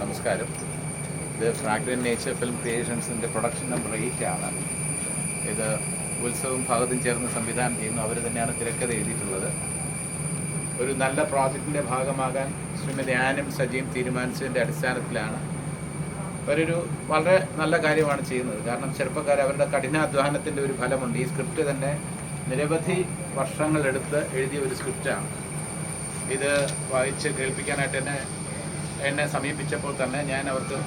നമസ്കാരം. ഇത് fragrant nature film ക്രിയേഷൻസിൻ്റെ പ്രൊഡക്ഷൻ നമ്പർ 8 ആണ്. ഇത് ഉത്സവം ഭാഗത്തും ചേർന്ന് സംവിധാനം ചെയ്യുന്നു. അവർ തന്നെയാണ് തിരക്കഥ എഴുതിയിട്ടുള്ളത്. ഒരു നല്ല പ്രോജക്റ്റിൻ്റെ ഭാഗമാകാൻ ശ്രീമതി ആനും സജിയും തീരുമാനിച്ചതിൻ്റെ അടിസ്ഥാനത്തിലാണ്. അവരൊരു വളരെ നല്ല കാര്യമാണ് ചെയ്യുന്നത്. കാരണം ചെറുപ്പക്കാർ അവരുടെ കഠിനാധ്വാനത്തിൻ്റെ ഒരു ഫലമുണ്ട്. ഈ സ്ക്രിപ്റ്റ് തന്നെ നിരവധി വർഷങ്ങളെടുത്ത് എഴുതിയ ഒരു സ്ക്രിപ്റ്റാണ്. ഇത് വായിച്ച് കേൾപ്പിക്കാനായിട്ട് എന്നെ സമീപിച്ചപ്പോൾ തന്നെ ഞാൻ അവർക്ക്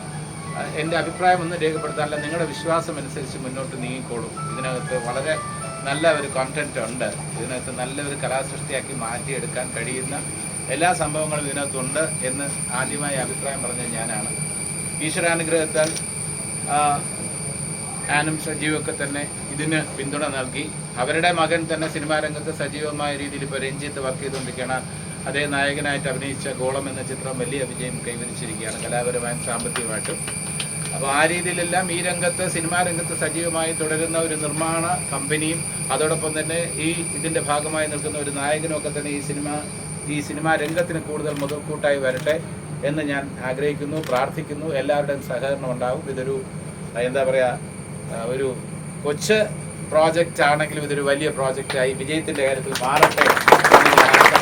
എൻ്റെ അഭിപ്രായമൊന്നും രേഖപ്പെടുത്താനല്ല, നിങ്ങളുടെ വിശ്വാസം അനുസരിച്ച് മുന്നോട്ട് നീങ്ങിക്കോളും. ഇതിനകത്ത് വളരെ നല്ല ഒരു കണ്ടന്റ് ഉണ്ട്. ഇതിനകത്ത് നല്ലൊരു കലാസൃഷ്ടിയാക്കി മാറ്റിയെടുക്കാൻ കഴിയുന്ന എല്ലാ സംഭവങ്ങളും ഇതിനകത്തുണ്ട് എന്ന് ആദ്യമായി അഭിപ്രായം പറഞ്ഞ ഞാനാണ്. ഈശ്വരാനുഗ്രഹത്താൽ ആനും സജീവൊക്കെ തന്നെ ഇതിന് പിന്തുണ നൽകി. അവരുടെ മകൻ തന്നെ സിനിമാ രംഗത്ത് സജീവമായ രീതിയിൽ ഇപ്പോൾ രഞ്ജിത്ത് വർക്ക് ചെയ്തുകൊണ്ടിരിക്കുകയാണ്. അതേ നായകനായിട്ട് അഭിനയിച്ച ഗോളം എന്ന ചിത്രം വലിയ വിജയം കൈവരിച്ചിരിക്കുകയാണ്, കലാപരമായും സാമ്പത്തികമായിട്ടും. അപ്പോൾ ആ രീതിയിലെല്ലാം ഈ രംഗത്ത് സിനിമാ രംഗത്ത് സജീവമായി തുടരുന്ന ഒരു നിർമ്മാണ കമ്പനിയും അതോടൊപ്പം തന്നെ ഇതിൻ്റെ ഭാഗമായി നിൽക്കുന്ന ഒരു നായകനും ഒക്കെ തന്നെ ഈ സിനിമാ രംഗത്തിന് കൂടുതൽ മുതൽക്കൂട്ടായി വരട്ടെ എന്ന് ഞാൻ ആഗ്രഹിക്കുന്നു, പ്രാർത്ഥിക്കുന്നു. എല്ലാവരുടെയും സഹകരണം ഉണ്ടാകും. ഇതൊരു എന്താ പറയുക, ഒരു കൊച്ചു പ്രോജക്റ്റ് ആണെങ്കിലും ഇതൊരു വലിയ പ്രോജക്റ്റായി വിജയത്തിൻ്റെ കാര്യത്തിൽ മാറട്ടെ എന്ന് ഞാൻ